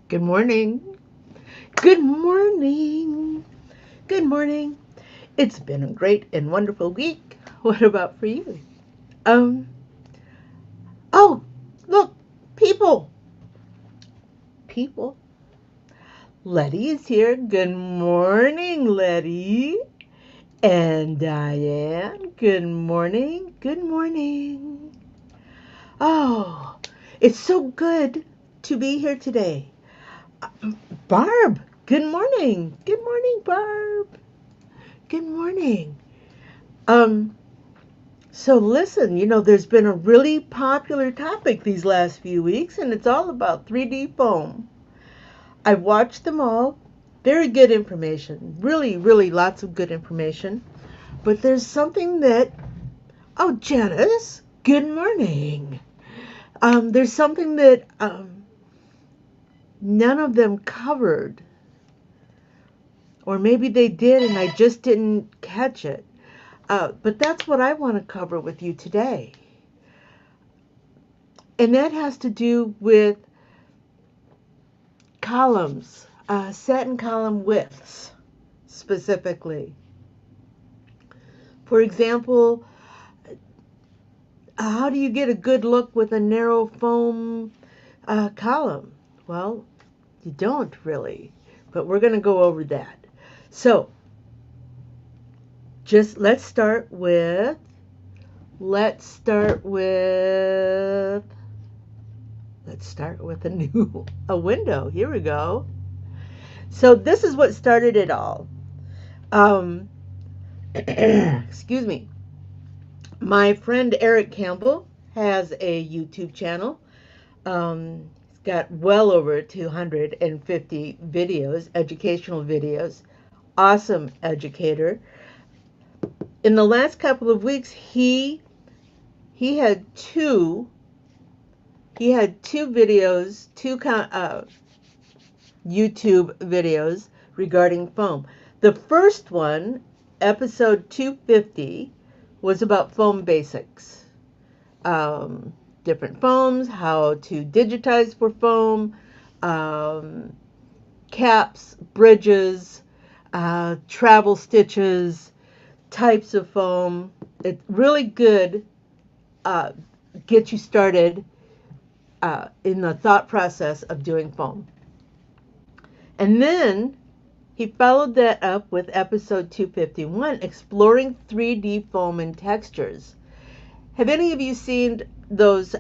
Good morning. Good morning. Good morning. It's been a great and wonderful week. What about for you? Um, oh, look, people. People. Letty is here. Good morning, Letty. And Diane. Good morning. Good morning. Oh, it's so good to be here today. Barb, good morning. Good morning, Barb. Good morning. Um, so listen, there's been a really popular topic these last few weeks, and it's all about 3D foam. I've watched them all. Very good information. Really, really lots of good information. But there's something that, oh, Janice, good morning. There's something that none of them covered, or maybe they did and I just didn't catch it. But that's what I want to cover with you today. And that has to do with columns, satin column widths specifically. For example, how do you get a good look with a narrow foam column? Well, you don't really, but we're going to go over that. So, just let's start with a window. Here we go. So this is what started it all. Excuse me. My friend Erich Campbell has a YouTube channel. He's got well over 250 videos, educational videos. Awesome educator. In the last couple of weeks, he had two videos, YouTube videos regarding foam. The first one, episode 250, was about foam basics. Different foams, how to digitize for foam, caps, bridges, travel stitches, types of foam. It's really good, get you started in the thought process of doing foam. And then he followed that up with episode 251, exploring 3D foam and textures. Have any of you seen those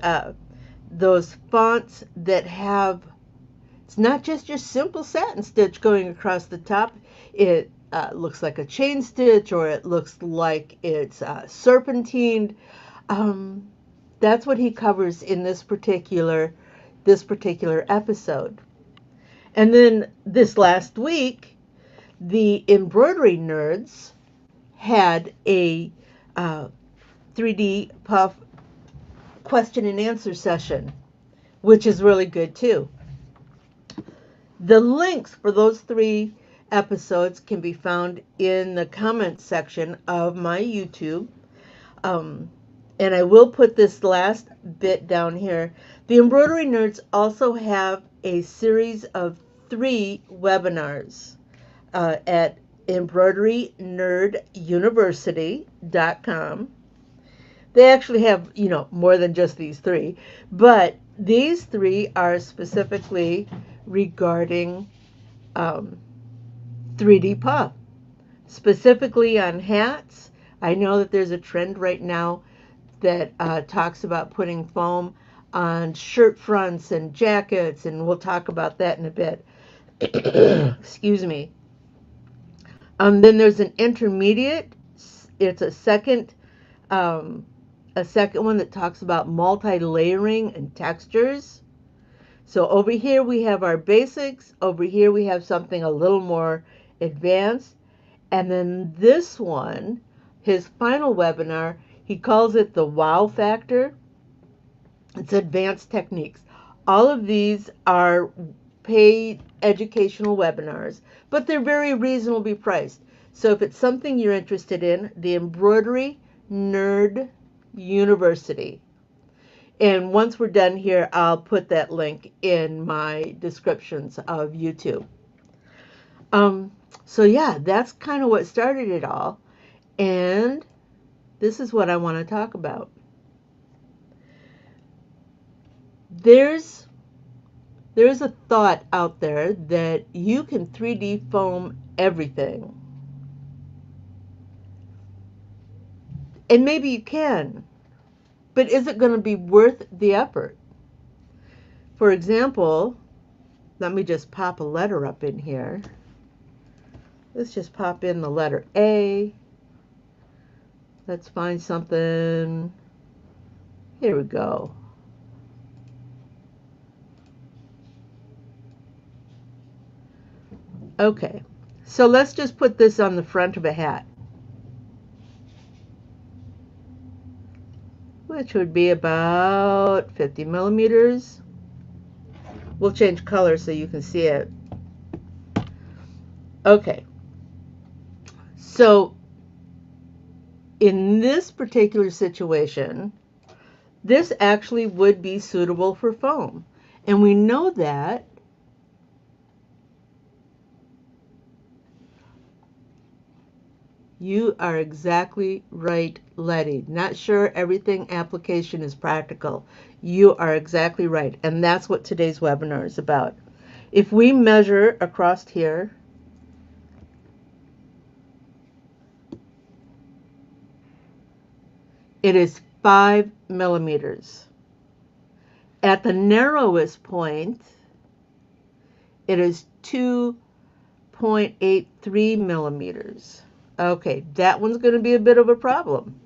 fonts that have, it's not just your simple satin stitch going across the top. It looks like a chain stitch, or it looks like it's serpentined. That's what he covers in this particular episode. And then this last week, the Embroidery Nerds had a 3D puff question and answer session, which is really good too. The links for those 3 episodes can be found in the comments section of my YouTube. And I will put this last bit down here. The Embroidery Nerds also have a series of 3 webinars at embroiderynerduniversity.com. They actually have, more than just these 3, but these 3 are specifically regarding 3D puff, specifically on hats. I know that there's a trend right now that talks about putting foam on shirt fronts and jackets, and we'll talk about that in a bit. Excuse me. Then there's an intermediate. It's a second one that talks about multi-layering and textures. So over here we have our basics. Over here we have something a little more advanced. And then this one, his final webinar, he calls it the wow factor. It's advanced techniques. All of these are paid educational webinars, but they're very reasonably priced. So if it's something you're interested in, the Embroidery Nerd University. And once we're done here, I'll put that link in my descriptions of YouTube. Um, so yeah, that's kind of what started it all. And this is what I want to talk about. There's a thought out there that you can 3D foam everything. And maybe you can, but is it going to be worth the effort? For example, let me just pop a letter up in here. Let's just pop in the letter A. Let's find something. Here we go. Okay, so let's just put this on the front of a hat, which would be about 50 millimeters. We'll change color so you can see it. Okay, so in this particular situation, this actually would be suitable for foam. And we know that you are exactly right, Letty. Not sure everything application is practical. You are exactly right. And that's what today's webinar is about. If we measure across here, it is 5 millimeters. At the narrowest point, it is 2.83 millimeters. Okay, that one's going to be a bit of a problem.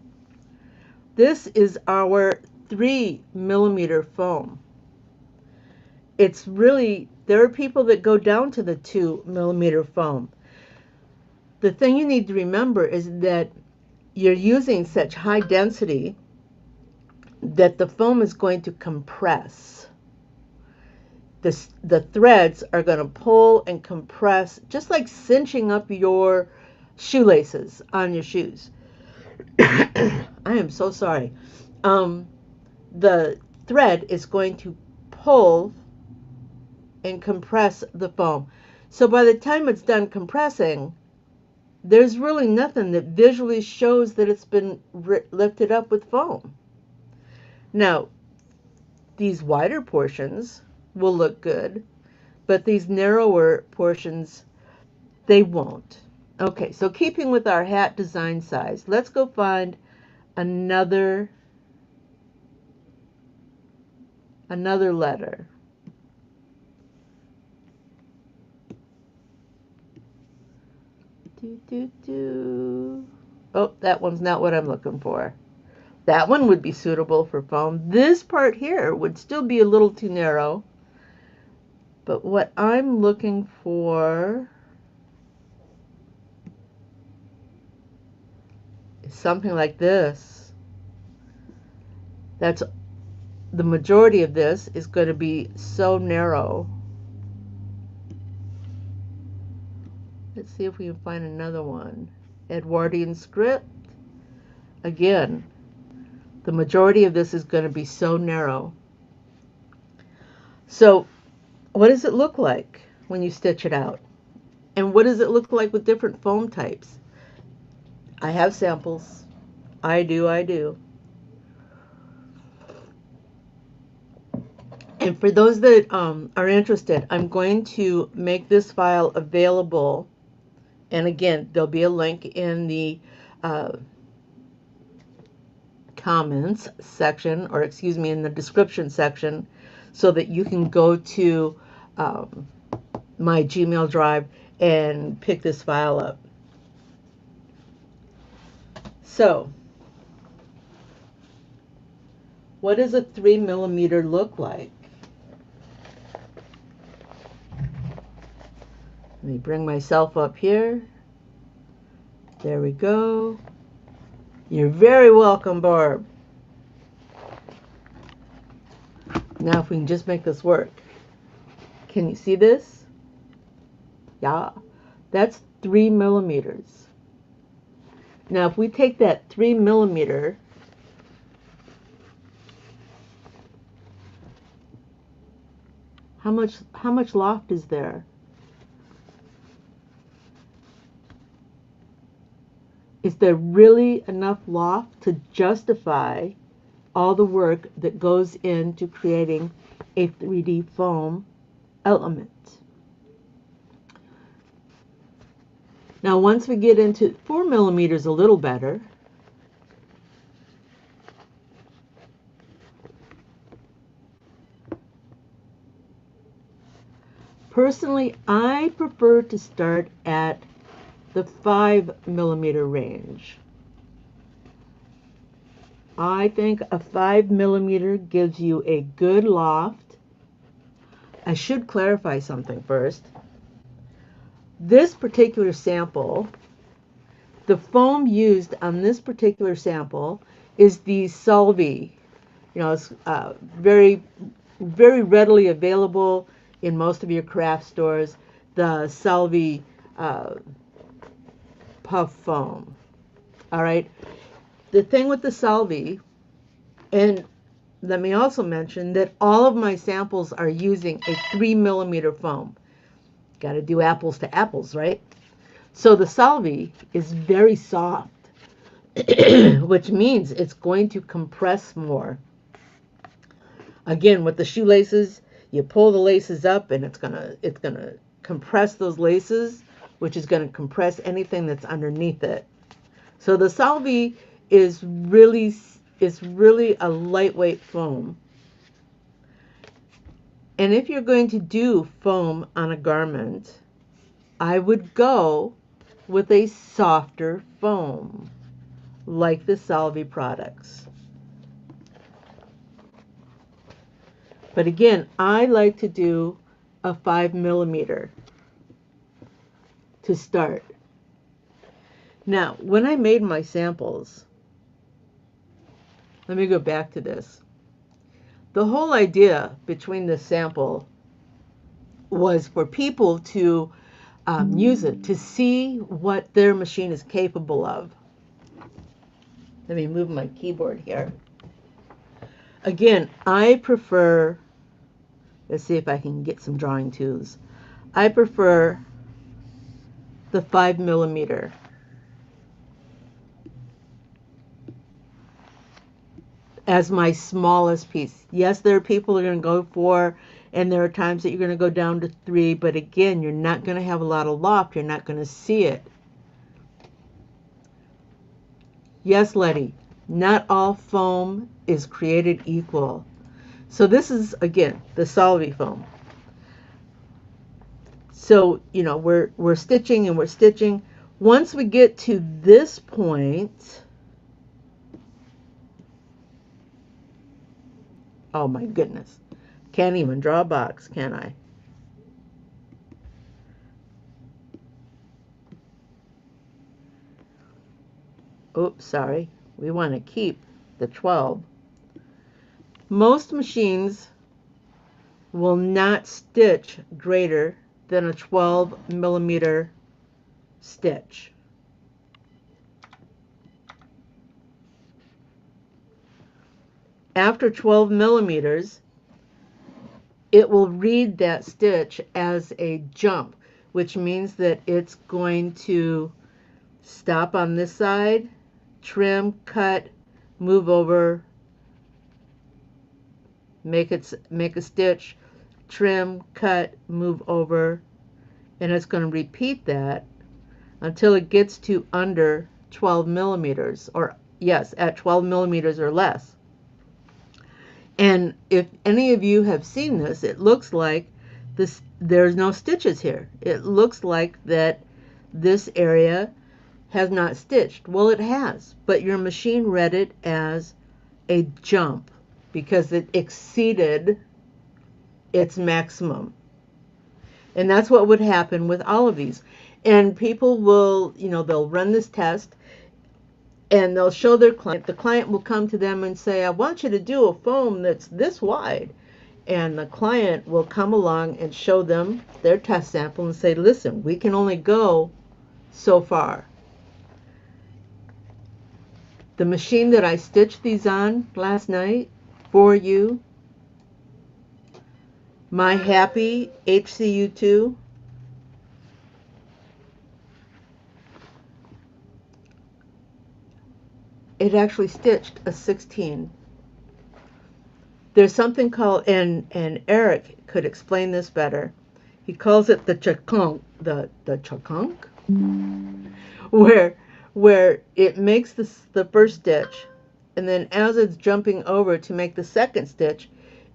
This is our 3 millimeter foam. It's really, there are people that go down to the 2 millimeter foam. The thing you need to remember is that you're using such high density that the foam is going to compress. The threads are going to pull and compress, just like cinching up your shoelaces on your shoes. I am so sorry. The thread is going to pull and compress the foam. So by the time it's done compressing, there's really nothing that visually shows that it's been lifted up with foam. Now, these wider portions will look good, but these narrower portions, they won't. Okay, so keeping with our hat design size, let's go find another letter. Oh, that one's not what I'm looking for. That one would be suitable for foam. This part here would still be a little too narrow. But what I'm looking for is something like this. That's the majority of this is going to be so narrow. Let's see if we can find another one. Edwardian script. Again, the majority of this is going to be so narrow. So what does it look like when you stitch it out? And what does it look like with different foam types? I have samples. I do. And for those that are interested, I'm going to make this file available. And again, there'll be a link in the comments section, or excuse me, in the description section, so that you can go to my Gmail drive and pick this file up. So, what does a 3 millimeter look like? Let me bring myself up here. There we go. You're very welcome, Barb. Now if we can just make this work. Can you see this? Yeah, that's 3 millimeters. Now if we take that 3 millimeter How much loft is there? Is there really enough loft to justify all the work that goes into creating a 3D foam element? Now, once we get into 4 millimeters, a little better. Personally, I prefer to start at the 5 millimeter range. I think a 5 millimeter gives you a good loft. I should clarify something first. This particular sample, the foam used on this particular sample is the Solvay. It's very, very readily available in most of your craft stores. The Solvay puff foam. All right. The thing with the Solvay, and let me also mention that all of my samples are using a 3 millimeter foam. Got to do apples to apples, right? So the Solvay is very soft, which means it's going to compress more. Again, with the shoelaces, you pull the laces up and it's gonna compress those laces, which is gonna compress anything that's underneath it. So the Solvay is really a lightweight foam. And if you're going to do foam on a garment, I would go with a softer foam, like the Solvay products. But again, I like to do a 5 millimeter to start. Now, when I made my samples, let me go back to this. The whole idea between this sample was for people to use it, to see what their machine is capable of. Let me move my keyboard here. Again, I prefer, let's see if I can get some drawing tools. I prefer the 5 millimeter. As my smallest piece. Yes, there are people who are going to go 4, and there are times that you're going to go down to 3, but again, you're not going to have a lot of loft. You're not going to see it. Yes, Letty, not all foam is created equal. So this is, again, the Solvay foam. So, we're stitching and we're stitching. Once we get to this point, oh my goodness. Can't even draw a box, can I? Oops, sorry. We want to keep the 12. Most machines will not stitch greater than a 12 millimeter stitch. After 12 millimeters, it will read that stitch as a jump, which means that it's going to stop on this side, trim, cut, move over, make a stitch, trim, cut, move over, and it's going to repeat that until it gets to under 12 millimeters, or yes, at 12 millimeters or less. And if any of you have seen this, it looks like there's no stitches here. It looks like that this area has not stitched. Well, it has, but your machine read it as a jump because it exceeded its maximum. And that's what would happen with all of these. And people will, they'll run this test and they'll show their client. The client will come to them and say, I want you to do a foam that's this wide. And the client will come along and show them their test sample and say, listen, we can only go so far. The machine that I stitched these on last night for you My Happy HCU2. It actually stitched a 16. There's something called, and Eric could explain this better. He calls it the chakunk, the chakunk, where it makes the first stitch, and then as it's jumping over to make the second stitch,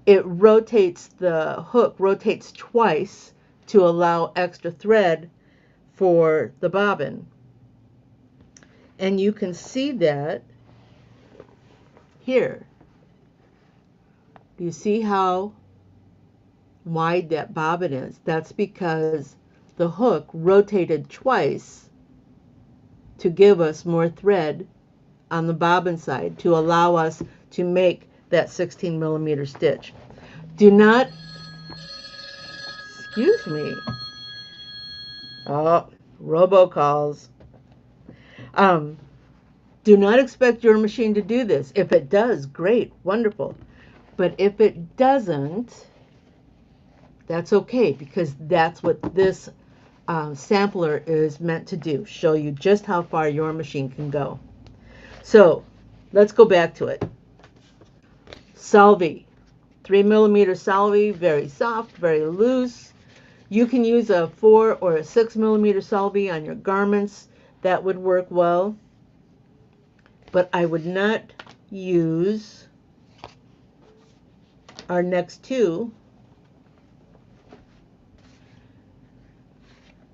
it rotates, the hook rotates twice to allow extra thread for the bobbin. And you can see that here. Do you see how wide that bobbin is? That's because the hook rotated twice to give us more thread on the bobbin side to allow us to make that 16 millimeter stitch. Do not, excuse me, oh, robocalls. Do not expect your machine to do this. If it does, great, wonderful. But if it doesn't, that's okay, because that's what this sampler is meant to do, show you just how far your machine can go. So let's go back to it. Salvie, 3 millimeter salvie, very soft, very loose. You can use a 4 or a 6 millimeter salvie on your garments. That would work well. But I would not use our next two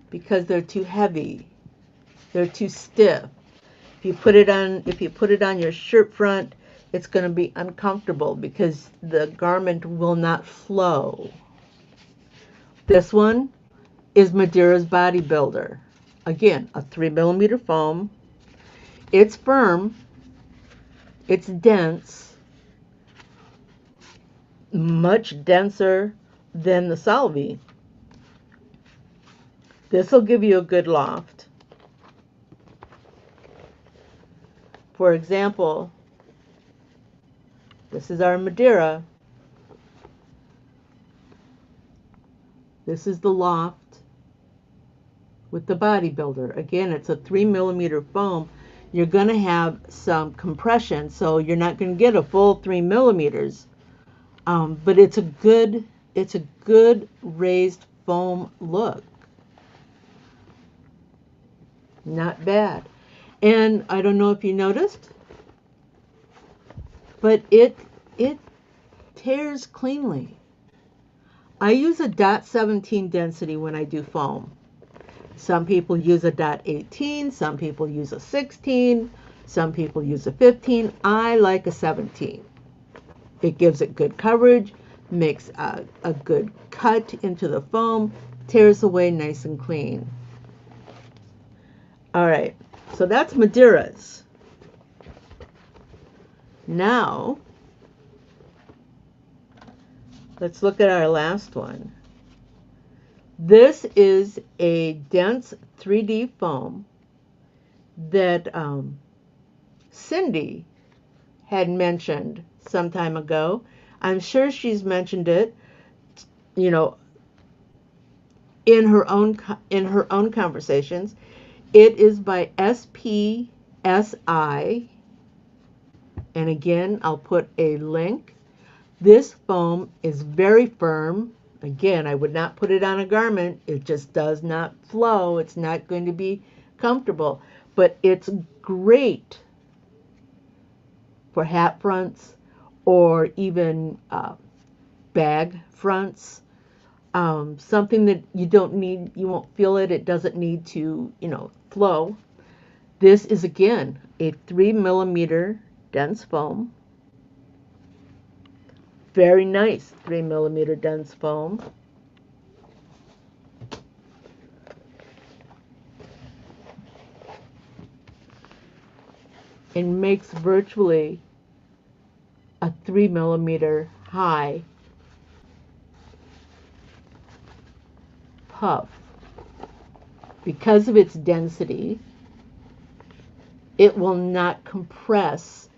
because they're too heavy. They're too stiff. If you put it on your shirt front, it's going to be uncomfortable because the garment will not flow. This one is Madeira's Bodybuilder. Again, a 3 millimeter foam. It's firm. It's dense. Much denser than the salvie. This will give you a good loft. For example, this is our Madeira. This is the loft with the Bodybuilder. Again, it's a 3 millimeter foam. You're going to have some compression, so you're not going to get a full 3 millimeters. But it's a good raised foam look. Not bad. And I don't know if you noticed, but it tears cleanly. I use a .17 density when I do foam. Some people use a .18, some people use a 16, some people use a 15. I like a 17. It gives it good coverage, makes a good cut into the foam, tears away nice and clean. All right, so that's Madeira's. Now, let's look at our last one. This is a dense 3D foam that Cindy had mentioned some time ago. I'm sure she's mentioned it, you know, in her own conversations. It is by SPSI, and again, I'll put a link. This foam is very firm. Again, I would not put it on a garment. It just does not flow. It's not going to be comfortable, but it's great for hat fronts or even bag fronts. Something that you don't need, you won't feel it. It doesn't need to, flow. This is, again, a 3 millimeter dense foam. Very nice 3 millimeter dense foam. And makes virtually a 3 millimeter high puff. Because of its density, it will not compress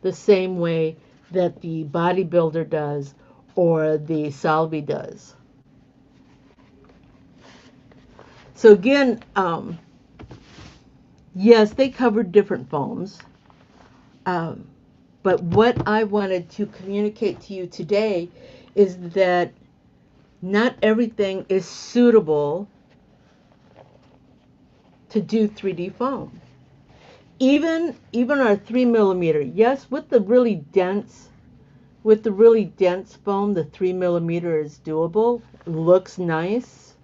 the same way that the Bodybuilder does, or the Salvi does. So again, yes, they covered different foams. But what I wanted to communicate to you today is that not everything is suitable to do 3D foam. Even our 3mm, yes, with the really dense foam, the 3mm is doable. Looks nice.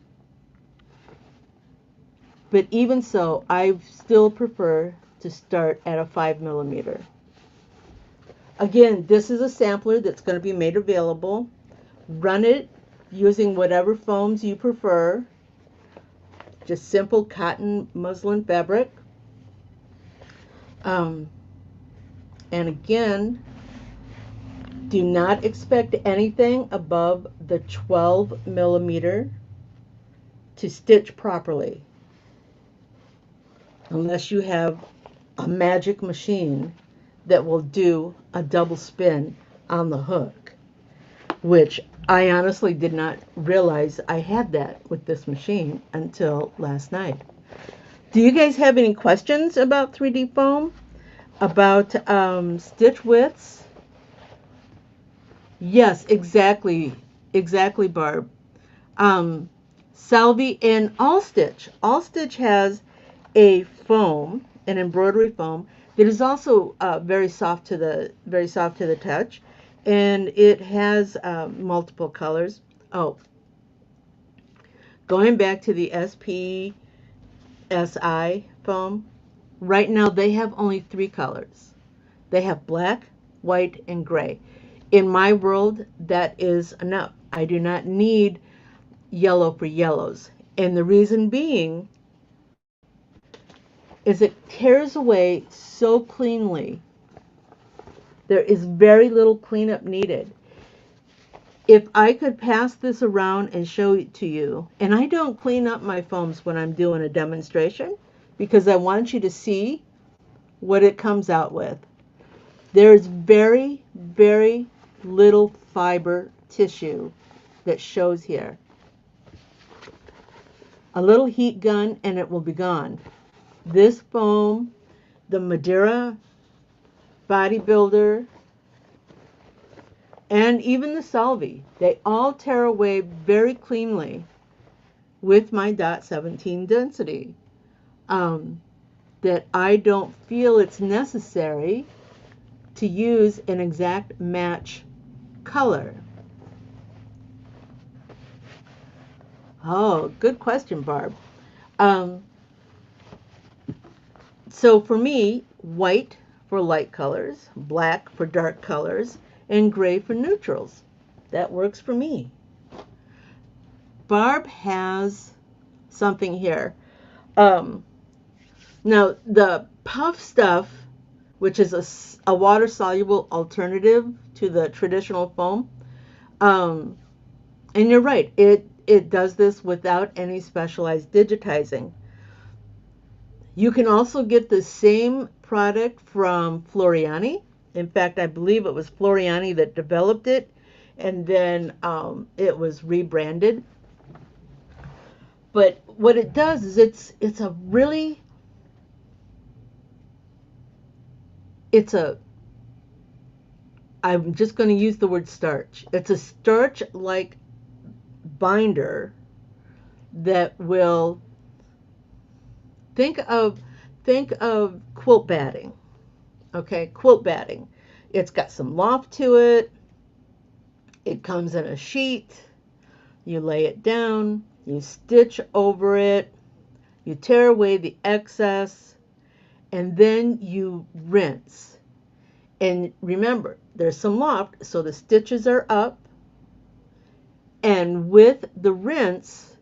But even so, I still prefer to start at a 5mm. Again, this is a sampler that's going to be made available. Run it using whatever foams you prefer. Just simple cotton muslin fabric. And again, do not expect anything above the 12mm to stitch properly, unless you have a magic machine that will do a double spin on the hook, which I honestly did not realize I had that with this machine until last night. Do you guys have any questions about 3D foam? About stitch widths? Yes, exactly, Barb. Salvi and All Stitch. All Stitch has a foam, an embroidery foam that is also very soft to the touch, and it has multiple colors. Oh, going back to the SPSI foam, right now they have only 3 colors. They have black, white, and gray. In my world, that is enough. I do not need yellow for yellows. And the reason being is it tears away so cleanly. There is very little cleanup needed. If I could pass this around and show it to you, and I don't clean up my foams when I'm doing a demonstration because I want you to see what it comes out with. There's very, very little fiber tissue that shows here. A little heat gun and it will be gone. This foam, the Madeira Bodybuilder, and even the Salvi, they all tear away very cleanly with my .17 density. That I don't feel it's necessary to use an exact match color. Oh, good question, Barb. So for me, white for light colors, black for dark colors, and gray for neutrals. That works for me. Barb has something here. Now, the puff stuff, which is a water-soluble alternative to the traditional foam, and you're right, it does this without any specialized digitizing. You can also get the same product from Floriani. In fact, I believe it was Floriani that developed it, and then it was rebranded. But what it does is I'm just going to use the word starch. It's a starch-like binder that will think of quilt batting. Okay, quilt batting. It's got some loft to it. It comes in a sheet. You lay it down, you stitch over it, you tear away the excess, and then you rinse. And remember, there's some loft, so the stitches are up, and with the rinse,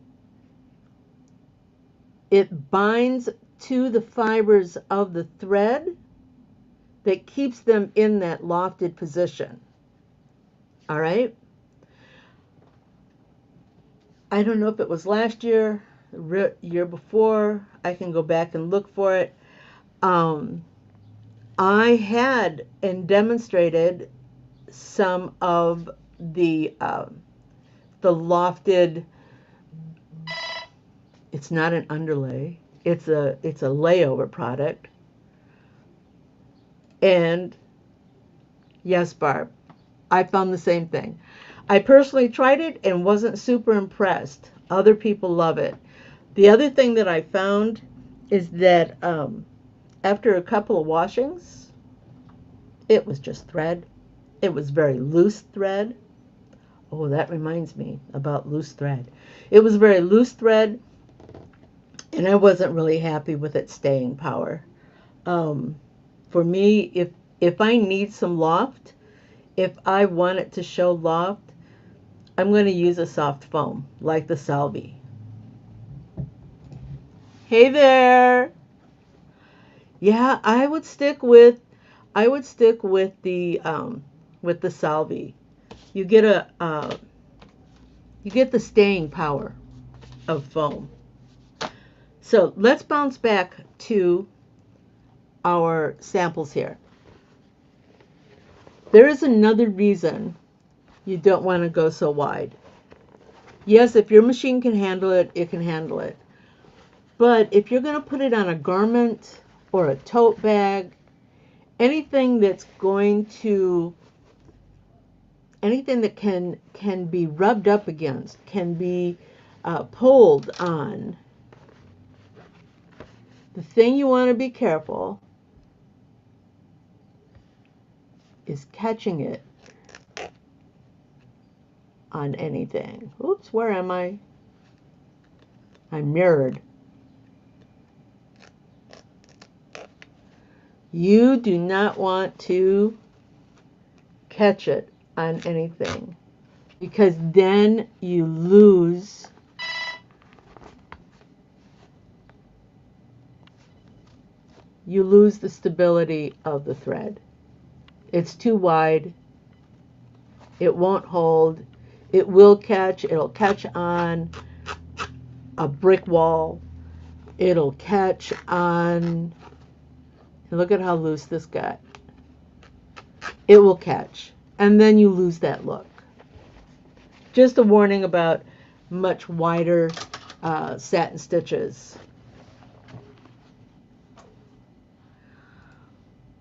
it binds to the fibers of the thread that keeps them in that lofted position. All right? I don't know if it was last year, year before. I can go back and look for it. I had and demonstrated some of the lofted. It's not an underlay. It's a layover product. And yes, Barb, I found the same thing. I personally tried it and wasn't super impressed. Other people love it. The other thing that I found is that after a couple of washings, it was just thread. It was very loose thread. Oh, that reminds me about loose thread. It was very loose thread, and I wasn't really happy with its staying power. For me, if I need some loft, if I want it to show loft, I'm going to use a soft foam like the Salvi. Hey there. Yeah, I would stick with the Salvi. You get you get the staying power of foam. So let's bounce back to our samples here. There is another reason you don't want to go so wide. Yes, if your machine can handle it, it can handle it. But if you're going to put it on a garment or a tote bag, anything that can be rubbed up against, can be pulled on, the thing you want to be careful is catching it on anything. Oops, where am I? I'm mirrored. You do not want to catch it on anything, because then you lose the stability of the thread. It's too wide. It won't hold. It will catch. It'll catch on a brick wall. It'll catch on, look at how loose this got. It will catch, and then you lose that look. Just a warning about much wider satin stitches.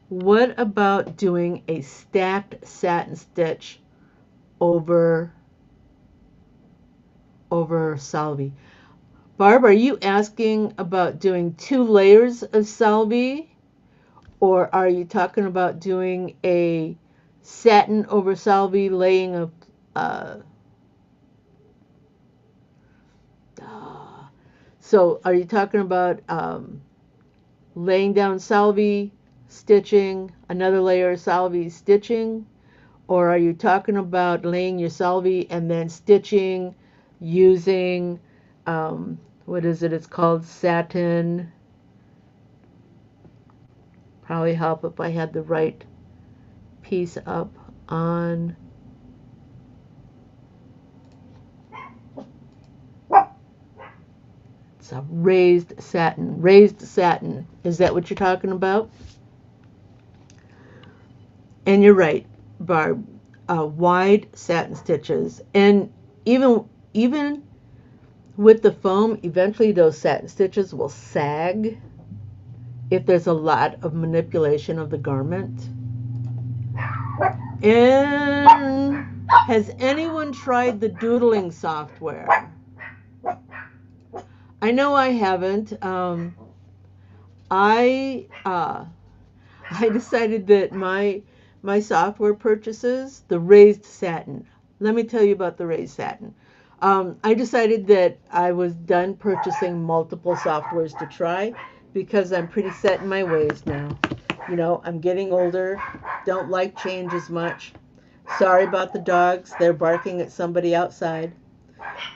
What about doing a stacked satin stitch over Salvi? Barb, are you asking about doing 2 layers of Salvi? Or are you talking about doing a satin over Salvi, laying so are you talking about laying down Salvi, stitching, another layer of Salvi, stitching? Or are you talking about laying your Salvi and then stitching using, what is it? It's called satin. Probably help if I had the right piece up on. It's a raised satin. Raised satin. Is that what you're talking about? And you're right, Barb. Wide satin stitches. And even with the foam, eventually those satin stitches will sag if there's a lot of manipulation of the garment. And has anyone tried the doodling software? I know I haven't. I decided that my software purchases, the raised satin. Let me tell you about the raised satin. I decided that I was done purchasing multiple softwares to try, because I'm pretty set in my ways now. You know, I'm getting older, don't like change as much. Sorry about the dogs, they're barking at somebody outside.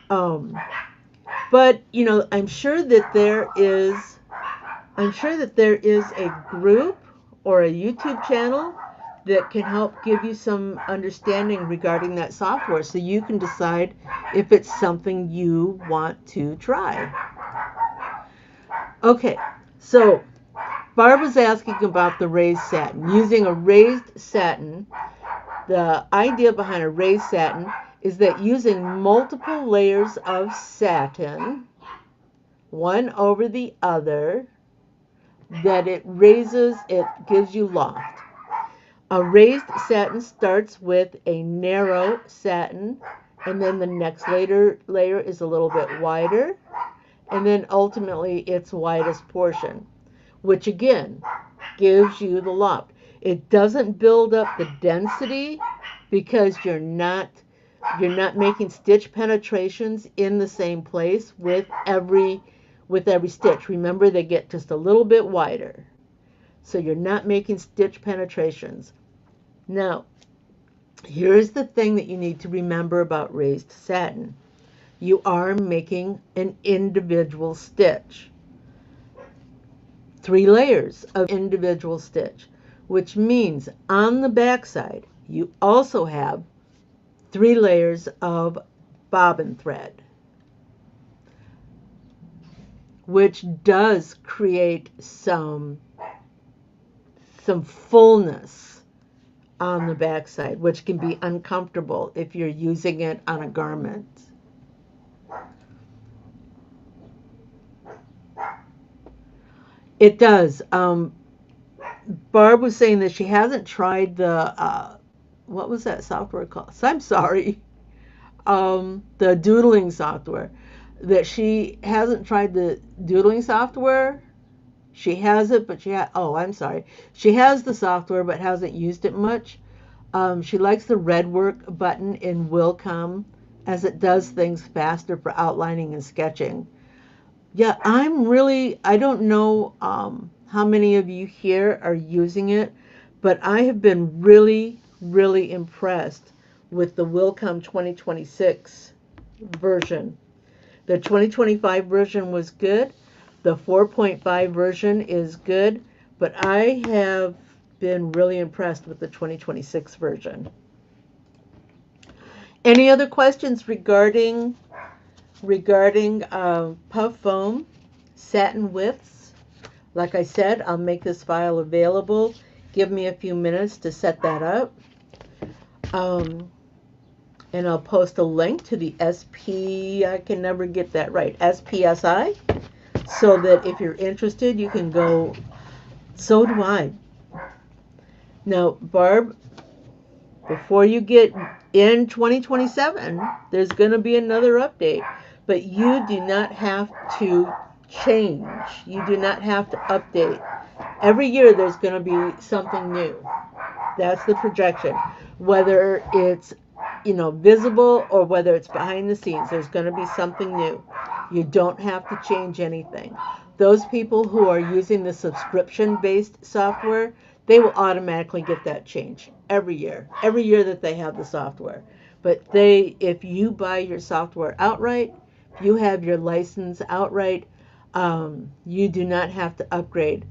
But, you know, I'm sure that there is a group or a YouTube channel that can help give you some understanding regarding that software, so you can decide if it's something you want to try. Okay, so Barb was asking about the raised satin. Using a raised satin, The idea behind a raised satin is that using multiple layers of satin, one over the other, that it gives you loft. A raised satin starts with a narrow satin, and then the next layer is a little bit wider, and then ultimately its widest portion, which again gives you the loft. It doesn't build up the density because you're not making stitch penetrations in the same place with every stitch. Remember, they get just a little bit wider. So you're not making stitch penetrations. Now, here's the thing that you need to remember about raised satin. You are making an individual stitch. 3 layers of individual stitch, which means on the back side, you also have 3 layers of bobbin thread, which does create some fullness on the back side, which can be uncomfortable if you're using it on a garment. It does. Barb was saying that she hasn't tried the, what was that software called? I'm sorry. The doodling software. That she hasn't tried the doodling software. She has it, but I'm sorry. She has the software, but hasn't used it much. She likes the red work button in Willcom, as it does things faster for outlining and sketching. Yeah, I don't know how many of you here are using it, but I have been really, really impressed with the Willcom 2026 version. The 2025 version was good. The 4.5 version is good, but I have been really impressed with the 2026 version. Any other questions regarding puff foam, satin widths? Like I said, I'll make this file available. Give me a few minutes to set that up. And I'll post a link to the I can never get that right, SPSI, so that if you're interested, you can go. So do I. Now, Barb, before you get in 2027, there's going to be another update. But you do not have to change. You do not have to update. Every year there's going to be something new. That's the projection. Whether it's visible or whether it's behind the scenes, there's going to be something new. You don't have to change anything. Those people who are using the subscription-based software, they will automatically get that change every year that they have the software. But if you buy your software outright, if you have your license outright, you do not have to upgrade,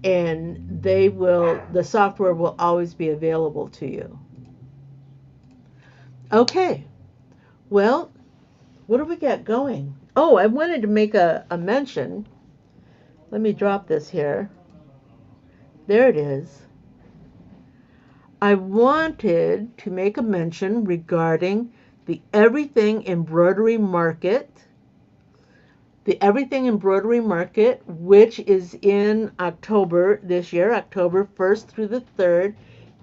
and the software will always be available to you. Okay, well, what do we got going? Oh, I wanted to make a mention. Let me drop this here. There it is. I wanted to make a mention regarding the Everything Embroidery Market. The Everything Embroidery Market, which is in October this year, October 1st through the 3rd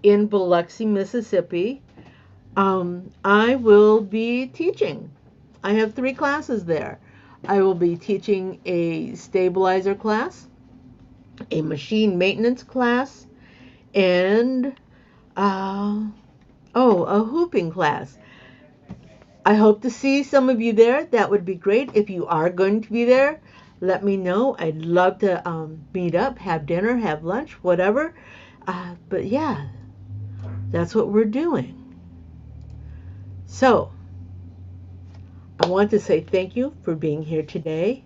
in Biloxi, Mississippi. I will be teaching. I have 3 classes there. I will be teaching a stabilizer class, a machine maintenance class, and a hooping class. I hope to see some of you there. That would be great. If you are going to be there, let me know. I'd love to meet up, have dinner, have lunch, whatever. But yeah, that's what we're doing. So, I want to say thank you for being here today.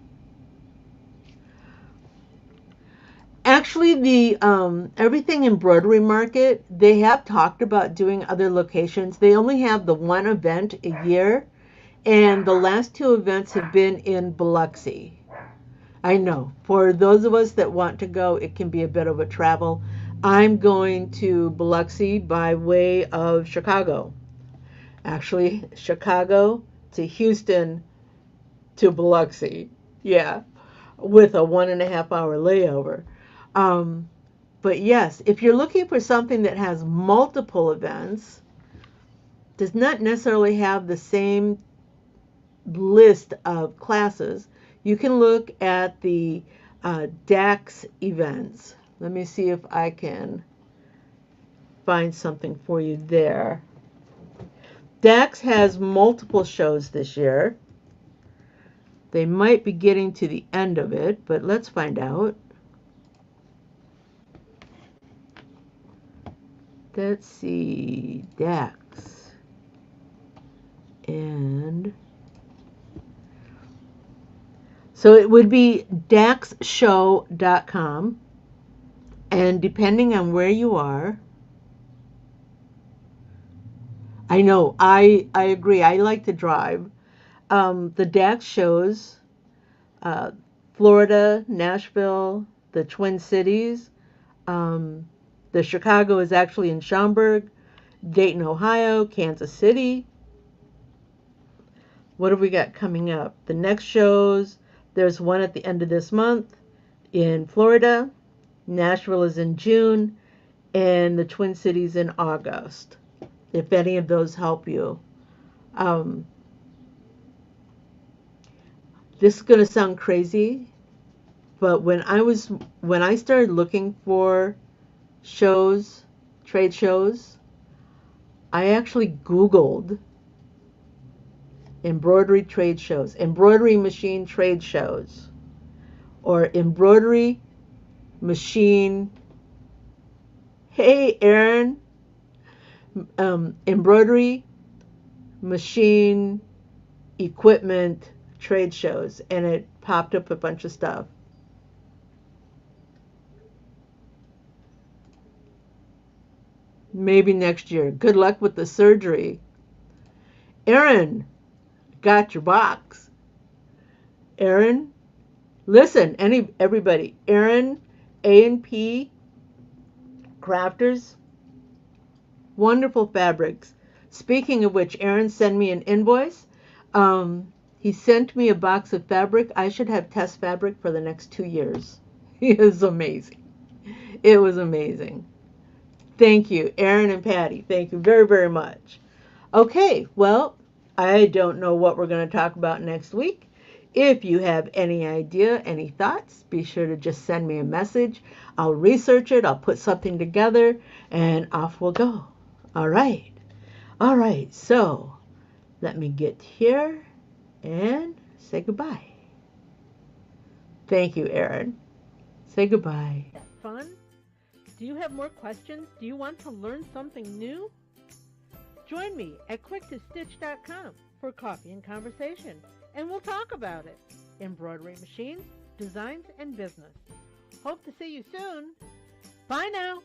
Actually, the Everything Embroidery Market, they have talked about doing other locations. They only have the one event a year, and the last 2 events have been in Biloxi. I know, for those of us that want to go, it can be a bit of a travel. I'm going to Biloxi by way of Chicago. Actually, Chicago to Houston to Biloxi. Yeah, with a 1.5 hour layover. Um, but yes, if you're looking for something that has multiple events, does not necessarily have the same list of classes, you can look at the DAX events. Let me see if I can find something for you there. DAX has multiple shows this year. They might be getting to the end of it, but let's find out. Let's see, DAX. And so it would be daxshow.com. And depending on where you are, I know, I agree. I like to drive. The DAX shows uh, Florida, Nashville, the Twin Cities. The Chicago is actually in Schaumburg, Dayton, Ohio, Kansas City. What have we got coming up? The next shows, there's one at the end of this month in Florida. Nashville is in June, and the Twin Cities in August, if any of those help you. Um, this is going to sound crazy, but when I started looking for shows, trade shows, I actually Googled embroidery trade shows, embroidery machine trade shows, or embroidery machine. Hey, Aaron, embroidery machine equipment trade shows, and it popped up a bunch of stuff. Maybe next year. Good luck with the surgery. Aaron, got your box. Aaron, listen, everybody. Aaron, A&P Crafters, wonderful fabrics. Speaking of which, Aaron sent me an invoice. He sent me a box of fabric. I should have test fabric for the next 2 years. It was amazing. It was amazing. Thank you, Aaron and Patty. Thank you very, very much. Okay, well, I don't know what we're going to talk about next week. If you have any idea, any thoughts, be sure to just send me a message. I'll research it, I'll put something together, and off we'll go. All right. All right, so let me get here and say goodbye. Thank you, Aaron. Say goodbye. Fun? Do you have more questions? Do you want to learn something new? Join me at quicktostitch.com for coffee and conversation, and we'll talk about it. Embroidery machines, designs, and business. Hope to see you soon. Bye now.